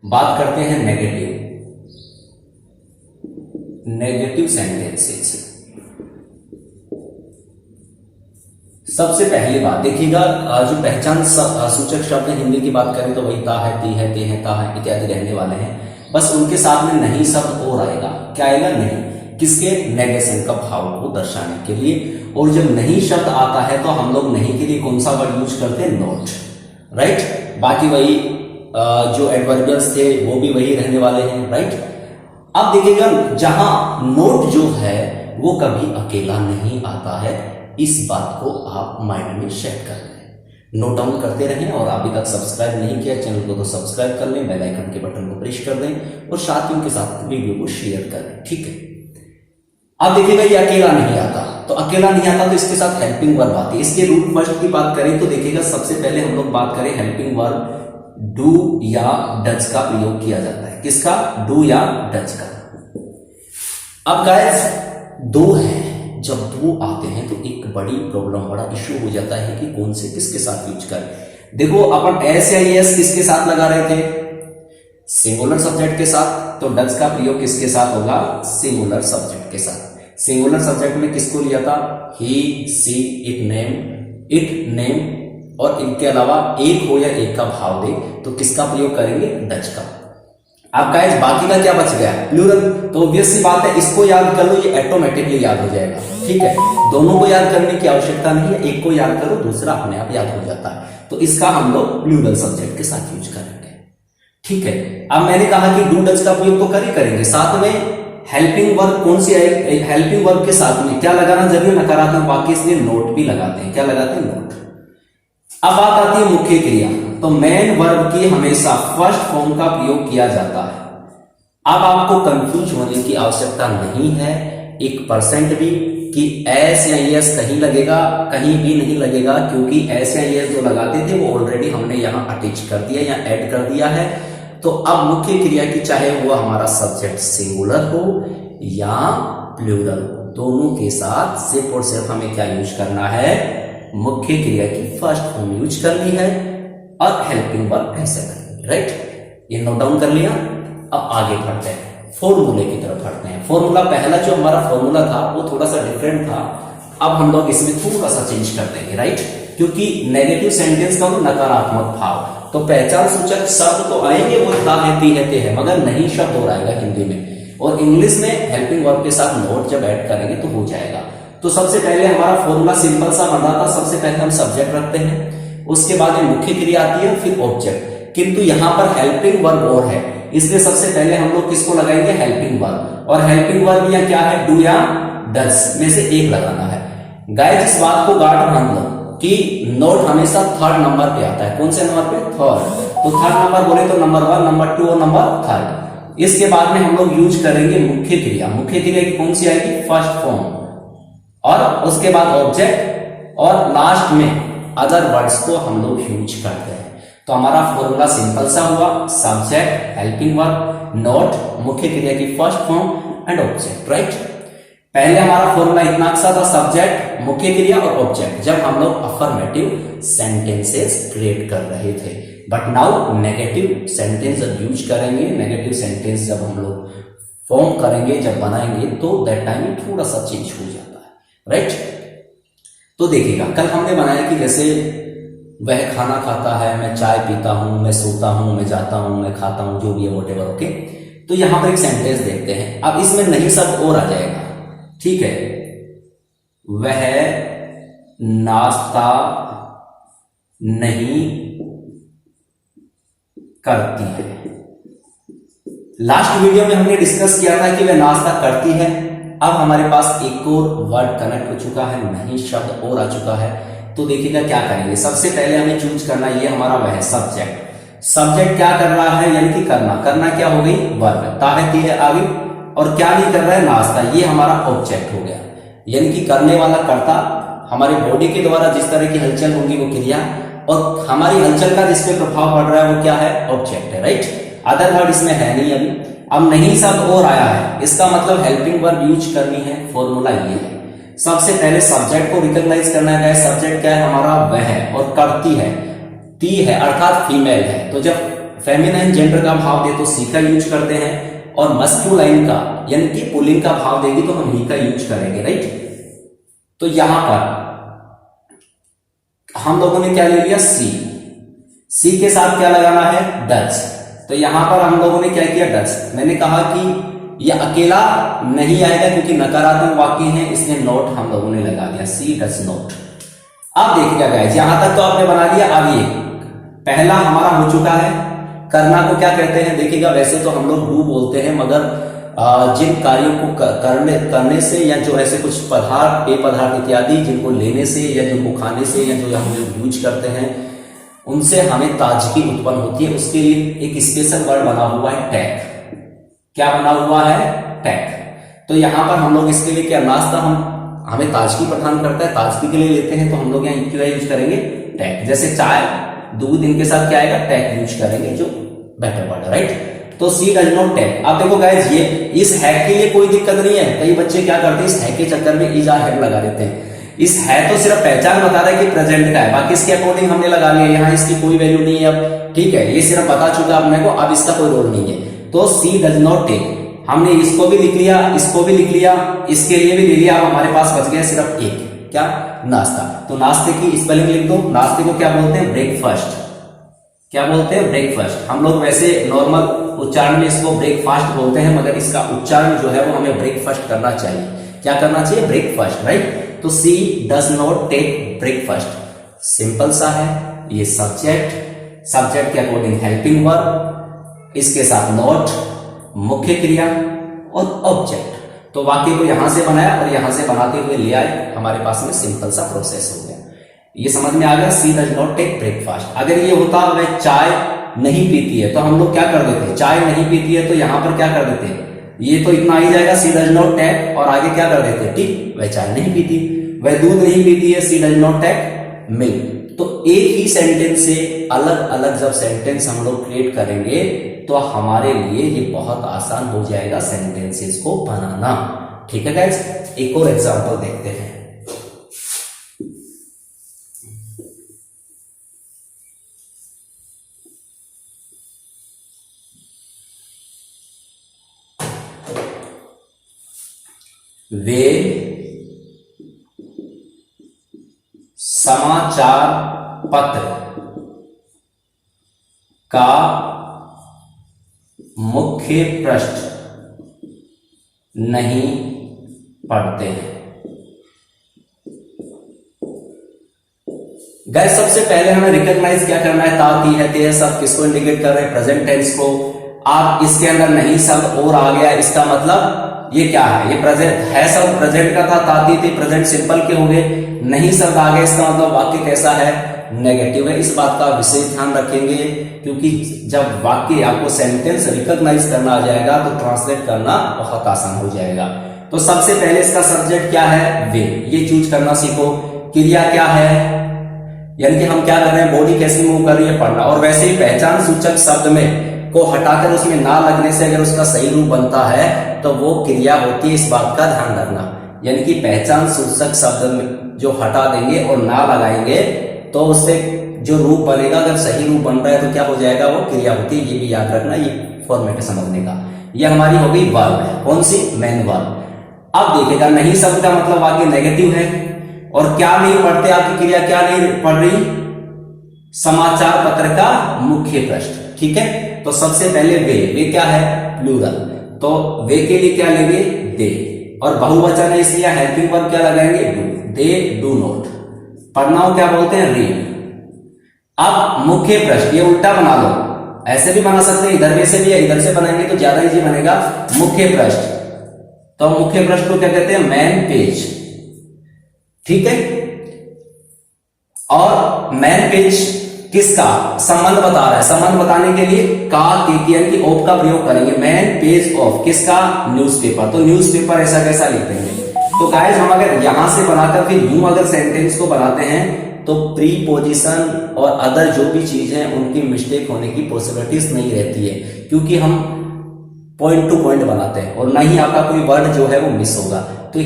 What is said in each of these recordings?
बात करते हैं नेगेटिव सेंटेंसेस। सबसे पहली बात देखिएगा, जो पहचान सूचक शब्द हिंदी की बात करें तो वही ता है, ती है, ते है, ता है इत्यादि रहने वाले हैं। बस उनके साथ में नहीं शब्द और आएगा। क्या आएगा? नहीं। किसके? नेगेशन का भाव को दर्शाने के लिए। और जब नहीं शब्द आता है तो हम लोग नहीं के लिए कौन सा वर्ड यूज करते हैं? नॉट। राइट। बाकी वही जो एडवर्बियल्स थे वो भी वही रहने वाले हैं। राइट। अब देखिएगा, जहां नोट जो है वो कभी अकेला नहीं आता है, इस बात को आप माइंड में सेट कर लें, नोट डाउन करते रहें। और अभी तक सब्सक्राइब नहीं किया चैनल को तो सब्सक्राइब कर लें, बेल आइकन के बटन को प्रेस कर दें और साथियों के साथ वीडियो को शेयर कर लें। ठीक है। अब देखिएगा, ये अकेला नहीं आता, तो अकेला नहीं आता तो इसके साथ हेल्पिंग वर्ब आती है। इसके रूट फर्स्ट की बात करें तो देखिएगा, सबसे पहले हम लोग बात करें हेल्पिंग वर्ब डू या डज का प्रयोग किया जाता है। किसका? डू या डज का। अब गाइस, दो है, जब दो आते हैं तो एक बड़ी प्रॉब्लम, बड़ा इश्यू हो जाता है कि कौन से किसके साथ यूज करें। देखो, अपन एस या एस किसके साथ लगा रहे थे? सिंगुलर सब्जेक्ट के साथ। तो डज का प्रयोग किसके साथ होगा? सिंगुलर सब्जेक्ट के साथ। सिंगुलर सब्जेक्ट में किसको लिया था? ही, सी, इट, नेम और इनके अलावा एक हो या एक का भाव दे तो किसका प्रयोग करेंगे? डज का। अब गाइस, बाकी का क्या बच गया? प्लूरल। तो ऑब्वियस सी बात है, इसको याद कर लो, ये ऑटोमेटिकली याद हो जाएगा। ठीक है। दोनों को याद करने की आवश्यकता नहीं है, एक को याद करो, दूसरा अपने आप याद हो जाता है। तो इसका हम लोग प्लूरल सब्जेक्ट के साथ यूज करेंगे। ठीक है। अब मैंने कहा कि डू डज का प्रयोग तो करेंगे, साथ में हेल्पिंग वर्ब कौन सी आएगी? हेल्पिंग वर्ब के साथ में क्या लगाना जरूरी? नकारात्मक वाक्य, इसलिए नोट भी लगाते हैं। क्या लगाते हैं? नोट। अब बात आती है मुख्य क्रिया। तो मेन वर्ब की हमेशा फर्स्ट फॉर्म का प्रयोग किया जाता है। अब आपको कंफ्यूज होने की आवश्यकता नहीं है 1% भी कि एस या एस कहीं लगेगा, कहीं भी नहीं लगेगा, क्योंकि एस या एस जो लगाते थे वो ऑलरेडी हमने यहां अटैच कर दिया या ऐड कर दिया है। तो अब मुख्य क्रिया की, चाहे वो हमारा सब्जेक्ट सिंगुलर हो या प्लूरल, दोनों के साथ सिर्फ और सिर्फ हमें क्या यूज करना है? मुख्य क्रिया की फर्स्ट फॉर्म यूज करनी है और हेल्पिंग वर्ब ऐसे करनी। राइट। ये नोट डाउन कर लिया। अब आगे बढ़ते हैं, फॉर्मूले की तरफ बढ़ते हैं। फॉर्मूला, पहला जो हमारा फॉर्मूला था वो थोड़ा सा डिफरेंट था। अब हम लोग इसमें थोड़ा सा चेंज कर देंगे। राइट। क्योंकि नेगेटिव सेंटेंस का नकारात्मक भाव, तो पहचान सूचक शब्द तो आएंगे, वो ता है, ती है, ते है, मगर नहीं शब्द और आएगा हिंदी में। और इंग्लिश में हेल्पिंग वर्ब के साथ नोट जब ऐड करेंगे तो हो जाएगा। तो सबसे पहले हमारा फॉर्मूला सिंपल सा बन रहा था। सबसे पहले हम सब्जेक्ट रखते हैं, उसके बाद में मुख्य क्रिया आती है, फिर ऑब्जेक्ट। किंतु यहां पर हेल्पिंग वर्ब और है, इसलिए सबसे पहले हम लोग किसको लगाएंगे? Helping verb. और हेल्पिंग वर्ब या क्या है? डू या डज में से एक लगाना है। गाइस, इस बात को गार्ड मान लो कि नोट हमेशा थर्ड नंबर पे आता है। कौन से नंबर पे? थर्ड। तो थर्ड नंबर बोले तो नंबर 1, नंबर 2 और नंबर 3। इसके बाद में हम लोग यूज करेंगे मुख्य क्रिया। मुख्य क्रिया की कौन सी आएगी? फर्स्ट फॉर्म, और उसके बाद ऑब्जेक्ट, और लास्ट में अदर वर्ड्स को हम लोग यूज करते हैं। तो हमारा फॉर्मूला सिंपल सा हुआ, सब्जेक्ट, हेल्पिंग वर्ब, नोट, मुख्य क्रिया की first form and object. Right. पहले हमारा फॉर्मूला इतना अच्छा था, सब्जेक्ट, मुख्य क्रिया और ऑब्जेक्ट, जब हम लोग अफर्मेटिव सेंटेंसेस क्रिएट कर रहे थे। बट नाउ नेगेटिव सेंटेंस जब यूज करेंगे, नेगेटिव सेंटेंस जब हम लोग फॉर्म करेंगे, जब बनाएंगे, तो दैट टाइम थोड़ा सा चेंज हो जाता है। राइट। तो देखिएगा, कल हमने बनाया कि जैसे वह खाना खाता है, मैं चाय पीता हूं, मैं सोता हूं, मैं जाता हूं, मैं खाता हूं, जो भी है व्हाटएवर। ओके। तो यहां पर एक सेंटेंस देखते हैं। अब इसमें नहीं शब्द और आ जाएगा। ठीक है। वह नाश्ता नहीं करती है। लास्ट वीडियो में हमने डिस्कस किया था कि वह नाश्ता करती है। अब हमारे पास एक और वर्ड कनेक्ट हो चुका है, नहीं शब्द और आ चुका है। तो देखिएगा क्या करेंगे। सबसे पहले हमें चूज करना, ये हमारा वह है सब्जेक्ट। सब्जेक्ट क्या कर रहा है? यानी कि करना क्या हो गई? वर्ब। ता है, ती है आ गई। और क्या नहीं कर रहा है? नाश्ता। ये हमारा ऑब्जेक्ट हो गया, यानी कि करने वाला कर्ता। हमारे बॉडी के द्वारा जिस तरह की हलचल होगी वो क्रिया, और हमारी हलचल का जिसपे प्रभाव पड़ रहा है वो क्या है? ऑब्जेक्ट है। राइट। अदर वर्ड इसमें है नहीं अभी। अब नहीं शब्द और आया है, इसका मतलब हेल्पिंग वर्ब यूज करनी है। फॉर्मूला ये है, सबसे पहले सब्जेक्ट को रिकॉग्नाइज करना है। सब्जेक्ट क्या है? हमारा वह है, और करती है, ती है, अर्थात फीमेल है। तो जब फेमिनाइन जेंडर का भाव दे तो सी का यूज करते हैं, और मस्कुलाइन का यानी कि पुल्लिंग का भाव देगी तो हम ही का यूज करेंगे, राइट। तो यहां पर हम लोगों ने क्या ले लिया, सी। सी के साथ क्या लगाना है, डच। तो यहां पर हम लोगों ने क्या किया, डच। मैंने कहा कि यह अकेला नहीं आएगा क्योंकि नकारात्मक वाक्य है, इसलिए नोट हम लोगों ने लगा दिया, सी डच नोट। अब देखिएगा गाइस, यहां तक तो आपने बना लिया। अब ये पहला हमारा हो चुका है। करना को क्या कहते हैं, देखिएगा वैसे तो हम लोग डू बोलते हैं, मगर जिन कार्यों को करने से या जो ऐसे कुछ पदार्थ, पेय पदार्थ इत्यादि जिनको लेने से या जिनको खाने से या जो हम लोग यूज करते हैं उनसे हमें ताजगी उत्पन्न होती है, उसके लिए एक स्पेशल वर्ड बना हुआ है टैक। क्या बना हुआ है, टैक। तो यहां पर हम लोग इसके लिए क्या, नाश्ता हमें ताजगी प्रदान करता है, ताजगी के लिए लेते हैं, तो हम लोग यहाँ क्यों यूज करेंगे, टैक। जैसे चाय, दूध, इनके साथ क्या आएगा, टैक यूज करेंगे, जो बेटर वर्ड है, राइट। तो सी डज नॉट टैक। अब देखो गाइस, ये इस हैक के लिए कोई दिक्कत नहीं है। कई बच्चे क्या करते हैं, इस हैक के चक्कर में इज आर हैड लगा देते हैं। इस है तो सिर्फ पहचान बता रहा है कि प्रेजेंट का है, बाकी इसके अकॉर्डिंग हमने लगा लिया, यहाँ इसकी कोई वैल्यू नहीं है अब, ठीक है। ये सिर्फ बता चुका अपने को, अब इसका कोई रोल नहीं है। तो सी डज नॉट टेक, हमने इसको भी लिख लिया, इसको भी लिख लिया, इसके लिए भी ले लिया। अब हमारे पास बच गया सिर्फ एक, क्या, नाश्ता। तो नाश्ते की स्पेलिंग लिख दो। नाश्ते को क्या बोलते हैं, ब्रेकफास्ट। क्या बोलते हैं, ब्रेकफास्ट। हम लोग वैसे नॉर्मल उच्चारण में इसको ब्रेकफास्ट बोलते हैं, मगर इसका उच्चारण जो है वो हमें ब्रेकफास्ट करना चाहिए। क्या करना चाहिए, ब्रेकफास्ट, राइट। तो she does not take breakfast, simple सा है। ये सब्जेक्ट, सब्जेक्ट के अकॉर्डिंग हेल्पिंग वर्ब, इसके साथ नॉट, मुख्य क्रिया और ऑब्जेक्ट। तो वाक्य को यहां से बनाया और यहां से बनाते हुए ले आए, हमारे पास में सिंपल सा प्रोसेस हो गया। ये समझ में आ गया, सी डज नॉट टेक ब्रेकफास्ट। अगर ये होता वह चाय नहीं पीती है, तो हम लोग क्या कर देते, चाय नहीं पीती है, तो यहां पर क्या कर देते, ये तो इतना ही जाएगा, सी डज नॉट टेक, और आगे क्या कर देते, ठीक, वह चाय नहीं पीती, वह दूध नहीं पीती है, सी डज नॉट टेक मिल्क। तो एक ही सेंटेंस से अलग अलग जब सेंटेंस हम लोग क्रिएट करेंगे तो हमारे लिए ये बहुत आसान हो जाएगा सेंटेंसेस को बनाना, ठीक है गाइस। एक और एग्जांपल देखते हैं। वे समाचार पत्र का मुख्य पृष्ठ नहीं पढ़ते हैं। गाइस, सबसे पहले हमें रिकॉग्नाइज क्या करना है, ता, ती, है, ते है, सब किसको इंडिकेट कर रहे हैं, प्रेजेंट टेंस को। आप इसके अंदर नहीं शब्द और आ गया, इसका मतलब ये क्या है, ये प्रेजेंट है, शब्द प्रेजेंट का था, ताती थी, प्रेजेंट सिंपल के हो गए, नहीं शब्द आ गए, इसका मतलब वाक्य कैसा है, नेगेटिव है। इस बात का विशेष ध्यान रखेंगे, क्योंकि जब वाक्य आपको सेंटेंस रिकॉग्नाइज करना आ जाएगा तो ट्रांसलेट करना बहुत आसान हो जाएगा। तो सबसे पहले इसका सब्जेक्ट क्या है, वे, ये चूज करना सीखो। क्रिया क्या है, यानी कि हम क्या कर रहे हैं, बॉडी कैसे मूव कर रही है, पढ़ना। और वैसे ही पहचान सूचक शब्द में को हटाकर उसमें ना लगने से अगर उसका सही रूप बनता है तो वो क्रिया होती है, इस बात का ध्यान रखना। यानी कि पहचान सूचक शब्द में जो हटा देंगे और ना लगाएंगे तो उससे जो रूप बनेगा, अगर सही रूप बन रहा है तो क्या हो जाएगा, वो क्रिया होती है। ये भी याद रखना, ये फॉर्मेट है समझने का। ये हमारी हो गई वर्ब है, कौन सी, मेन वर्ब। अब देखिएगा, नहीं शब्द का मतलब वाक्य नेगेटिव है, और क्या नहीं पढ़ते, आपकी क्रिया क्या नहीं पढ़ रही, समाचार पत्र का मुख्य पृष्ठ, ठीक है। तो सबसे पहले वे क्या है, प्लूरल, तो वे के लिए क्या लेंगे, दे, और बहुवचन है इसलिए हेल्पिंग वर्ब क्या लगाएंगे, डू, दे डू नॉट। पढ़ना को क्या बोलते हैं, रीड। अब मुख्य पृष्ठ, ये उल्टा बना लो, ऐसे भी बना सकते हैं, इधर में से भी है, इधर से बनाएंगे तो ज्यादा इजी बनेगा। मुख्य पृष्ठ, तो मुख्य पृष्ठ को क्या कहते हैं, मेन पेज, ठीक है। और मेन पेज किसका, संबंध बता रहा है, संबंध बताने के लिए का, यानी कि ऑफ का प्रयोग करेंगे। मेन पेज ऑफ किसका, न्यूज़पेपर, तो न्यूज़पेपर ऐसा कैसा लिख देंगे। तो गाइस, हम अगर यहां से बनाकर फिर यूं अगर सेंटेंस को बनाते हैं तो प्रीपोजिशन और अदर जो भी चीजें हैं उनकी मिस्टेक होने की पॉसिबिलिटीज नहीं रहती है, क्योंकि हम पॉइंट टू पॉइंट बनाते हैं और ना ही आपका कोई वर्ड जो है वो मिस होगा। तो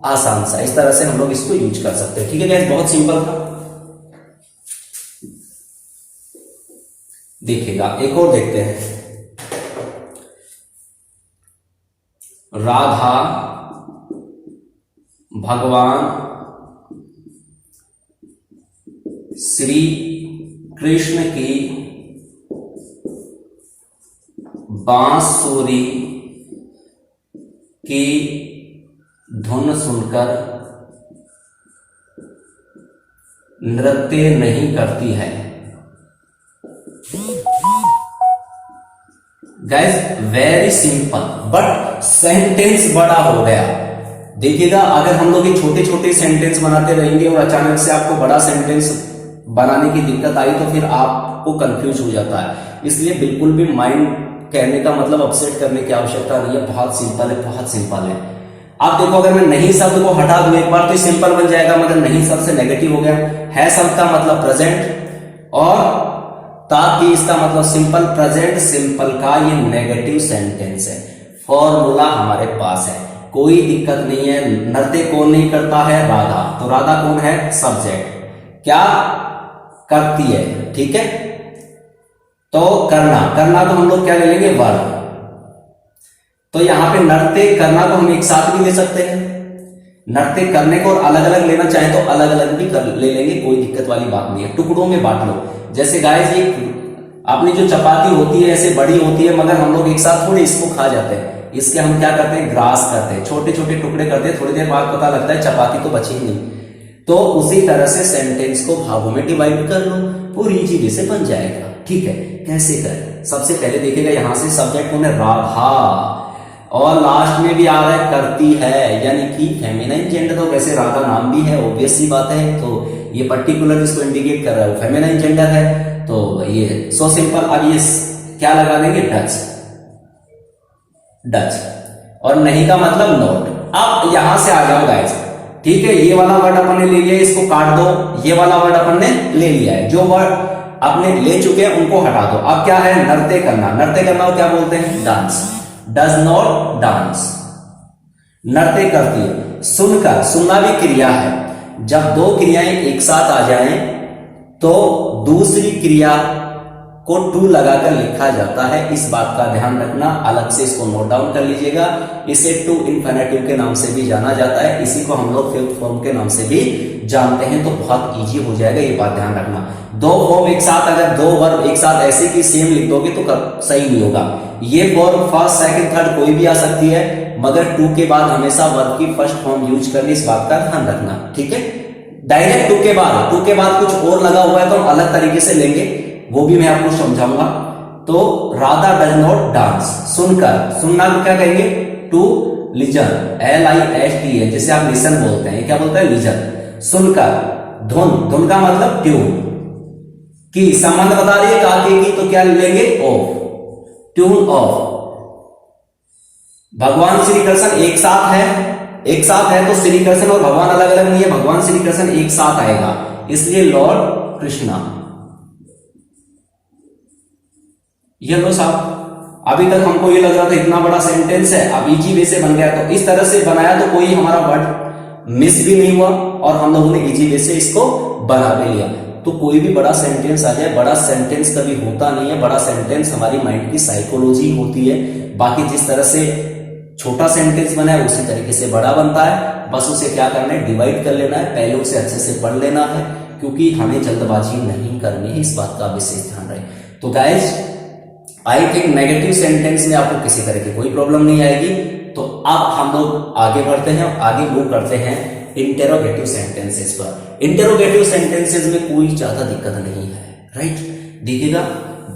आसान सा इस तरह से हम लोग इसको यूज कर सकते हैं, ठीक है गाइस, बहुत सिंपल था। देखिएगा एक और देखते हैं, राधा भगवान श्री कृष्ण की बांसुरी की धुन सुनकर नृत्य नहीं करती है। Guys very simple, but sentence बड़ा हो गया। देखिएगा अगर हम लोग ये छोटे छोटे सेंटेंस बनाते रहेंगे और अचानक से आपको बड़ा सेंटेंस बनाने की दिक्कत आई तो फिर आपको कंफ्यूज हो जाता है। इसलिए बिल्कुल भी माइंड कहने का मतलब अपसेट करने की आवश्यकता नहीं है, बहुत सिंपल है, बहुत सिंपल है। आप देखो अगर मैं नहीं शब्द को हटा दूं एक बार तो सिंपल बन जाएगा, मगर नहीं शब्द से नेगेटिव हो गया। है शब्द का मतलब प्रेजेंट और ताकि इसका मतलब सिंपल। प्रेजेंट सिंपल का ये नेगेटिव सेंटेंस है। फॉर्मूला हमारे पास है, कोई दिक्कत नहीं है। नृत्य कौन नहीं करता है? राधा। तो राधा कौन है? सब्जेक्ट। क्या करती है? ठीक है, तो करना, करना तो हम लोग क्या ले लेंगे? वर्ब। तो यहां पे नृत्य करना को हम एक साथ भी ले सकते हैं। नृत्य करने को अलग अलग लेना चाहे तो अलग अलग भी ले लेंगे, कोई दिक्कत वाली बात नहीं है। टुकड़ों में बांट लो। जैसे गाइस ये अपनी जो चपाती होती है ऐसे बड़ी होती है, मगर हम लोग एक साथ थोड़े इसको खा जाते हैं। इसके हम क्या करते हैं? ग्रास करते हैं, छोटे छोटे टुकड़े करते हैं। थोड़ी देर बाद पता लगता है चपाती तो बची ही नहीं। तो उसी तरह से सेंटेंस को भागों में डिवाइड कर लो, पूरी चीजें से बन जाएगा। ठीक है, कैसे करें? सबसे पहले देखिएगा यहां से सब्जेक्ट कौन है? राधा, और लास्ट में भी आ रहा है करती है, यानी कि फेमिनाइन जेंडर। तो वैसे राधा नाम भी है, ऑब्वियस सी बात है, तो ये पर्टिकुलर इसको इंडिकेट कर रहा है वो फेमिनाइन जेंडर है। तो ये सो सिंपल। अब ये क्या लगा देंगे? Dutch, Dutch. और नहीं का मतलब नॉट। अब यहां से आ जाओ गाइस, ठीक है, ये वाला वर्ड अपन ने ले लिया, इसको काट दो। ये वाला वर्ड अपन ने ले लिया है, जो वर्ड आपने ले चुके हैं उनको हटा दो। अब क्या है? नृत्य करना। नृत्य करना को क्या बोलते हैं? डांस। Does not dance. नृत्य करती है। सुनकर, सुनना भी क्रिया है। जब दो क्रियाएं एक साथ आ जाएं तो दूसरी क्रिया को टू लगाकर लिखा जाता है। इस बात का ध्यान रखना, अलग से इसको नोट डाउन कर लीजिएगा। इसे टू इन्फिनेटिव के नाम से भी जाना जाता है, इसी को हम लोग फिफ्थ फॉर्म के नाम से भी जानते हैं। तो बहुत इजी हो जाएगा, ये बात ध्यान रखना। दो फॉर्म एक साथ, अगर दो वर्ब एक साथ ऐसे की सेम लिख दोगे तो सही नहीं होगा। ये वर्ब फर्स्ट सेकंड थर्ड कोई भी आ सकती है, मगर टू के बाद हमेशा वर्ब की फर्स्ट फॉर्म यूज करनी, इस बात का ध्यान रखना। ठीक है, डायरेक्ट टू के बाद कुछ और लगा हुआ है तो हम अलग तरीके से लेंगे, वो भी मैं आपको समझाऊंगा। तो राधा डज नॉट डांस। सुनकर, सुनना को क्या कहेंगे? टू लिजन, LIST है, जिसे आप लिसन बोलते हैं। क्या बोलते हैं? लिजन। सुनकर। धुन, धुन का मतलब ट्यून की संबंध बता रही है काके की, तो क्या लेंगे? Of, tune of. भगवान श्री कृष्ण एक साथ है, एक साथ है तो श्री कृष्ण और भगवान अलग अलग नहीं है, भगवान श्री कृष्ण एक साथ आएगा, इसलिए लॉर्ड कृष्णा। ये लो साहब, अभी तक हमको ये लग रहा था इतना बड़ा सेंटेंस है, अब इजी वे से बन गया। तो इस तरह से बनाया तो कोई हमारा वर्ड मिस भी नहीं हुआ और हम लोगों ने इजी वे से इसको बना भी लिया। तो कोई भी बड़ा सेंटेंस आ जाए, बड़ा सेंटेंस कभी होता नहीं है। बड़ा सेंटेंस हमारी माइंड की साइकोलॉजी होती है। बाकी जिस तरह से छोटा सेंटेंस बना है उसी तरीके से बड़ा बनता है। बस उसे क्या करना है? डिवाइड कर लेना है, पहले उसे अच्छे से पढ़ लेना है, क्योंकि हमें जल्दबाजी नहीं करनी है, इस बात का विशेष ध्यान रहे। तो guys I think negative sentence में आपको किसी तरह की कोई प्रॉब्लम नहीं आएगी। तो अब हम लोग आगे बढ़ते हैं, आगे मूव करते हैं इंटेरोगेटिव सेंटेंसेस पर। इंटेरोगेटिव सेंटेंसेस में कोई ज्यादा दिक्कत नहीं है, राइट? देखिएगा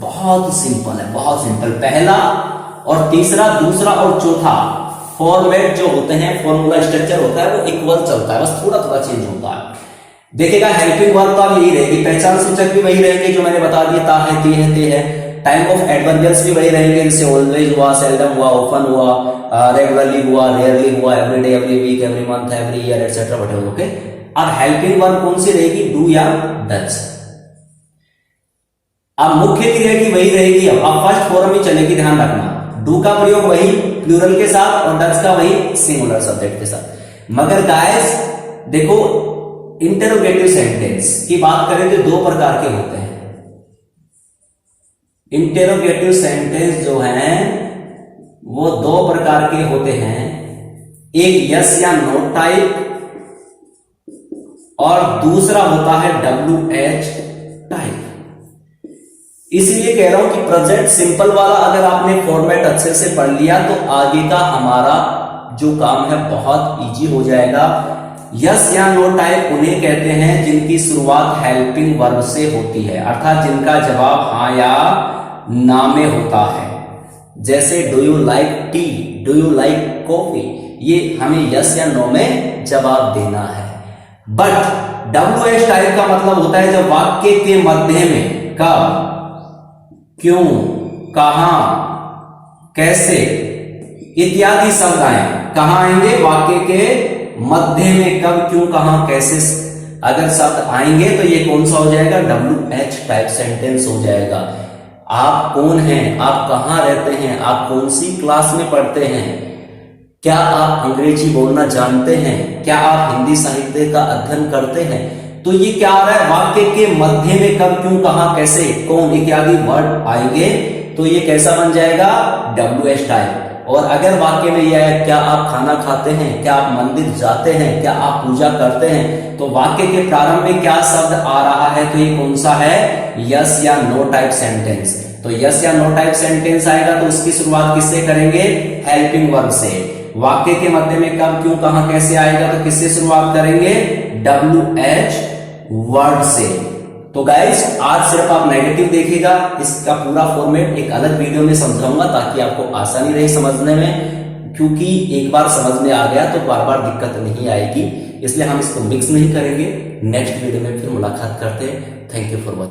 बहुत सिंपल है, बहुत सिंपल। पहला और तीसरा, दूसरा और चौथा फॉर्मेट जो होते हैं, फॉर्मूला स्ट्रक्चर होता है, वो इक्वल चलता है, बस थोड़ा थोड़ा चेंज होता है। देखिएगा हेल्पिंग वर्ब तो अब यही रहेगी, पहचान सूचक भी वही रहेंगे जो मैंने बता दिया, ता है, ती है, ते है। टाइम ऑफ एडवर्बियल्स भी वही रहेंगे, जैसे ऑलवेज हुआ, सेल्डम हुआ, ऑफन हुआ, रेगुलरली हुआ, रेयरली हुआ, every day, every week, every month, every year, etcetera whatever. Okay, अब हेल्पिंग वर्ब कौन सी रहेगी? डू या डज। अब मुख्य क्रिया की वही रहेगी, अब फर्स्ट फॉर्म ही चलेगी, ध्यान रखना। डू का प्रयोग वही प्लूरल के साथ और डज का वही सिंगुलर सब्जेक्ट के साथ। मगर गाइस देखो, इंटरोगेटिव सेंटेंस की बात करें तो दो प्रकार के होते हैं। इंटेरोगेटिव सेंटेंस जो हैं वो दो प्रकार के होते हैं, एक यस या नो टाइप और दूसरा होता है WH टाइप। इसलिए कह रहा हूं कि प्रेजेंट सिंपल वाला अगर आपने फॉर्मेट अच्छे से पढ़ लिया तो आगे का हमारा जो काम है बहुत इजी हो जाएगा। यस या नो टाइप उन्हें कहते हैं जिनकी शुरुआत हेल्पिंग वर्ब से होती है, अर्थात जिनका जवाब हां या ना में होता है। जैसे do you like T, do you like coffee, ये हमें यस या नो में जवाब देना है। बट WH टाइप का मतलब होता है जब वाक्य के मध्य में कब, क्यों, कहां, कैसे इत्यादि शब्द आए। कहां आएंगे? वाक्य के मध्य में कब, क्यों, कहां, कैसे अगर शब्द आएंगे तो ये कौन सा हो जाएगा? WH टाइप सेंटेंस हो जाएगा। आप कौन हैं, आप कहां रहते हैं, आप कौन सी क्लास में पढ़ते हैं, क्या आप अंग्रेजी बोलना जानते हैं, क्या आप हिंदी साहित्य का अध्ययन करते हैं। तो ये क्या आ रहा है? वाक्य के मध्य में कब, क्यों, कहां, कैसे, कौन इत्यादि वर्ड आएंगे तो ये कैसा बन जाएगा? WH type. और अगर वाक्य में यह है क्या आप खाना खाते हैं, क्या आप मंदिर जाते हैं, क्या आप पूजा करते हैं, तो वाक्य के प्रारंभ में क्या शब्द आ रहा है तो ये कौन सा है? यस या नो टाइप सेंटेंस। तो यस या नो टाइप सेंटेंस आएगा तो उसकी शुरुआत किससे करेंगे? हेल्पिंग वर्ब से। वाक्य के मध्य में कब, क्यों, कहां, कैसे आएगा तो किससे शुरुआत करेंगे? WH वर्ड से। तो गाइस आज सिर्फ आप नेगेटिव देखिएगा, इसका पूरा फॉर्मेट एक अलग वीडियो में समझाऊंगा ताकि आपको आसानी रहे समझने में, क्योंकि एक बार समझ में आ गया तो बार बार दिक्कत नहीं आएगी, इसलिए हम इसको मिक्स नहीं करेंगे। नेक्स्ट वीडियो में फिर मुलाकात करते हैं। Thank you for watching.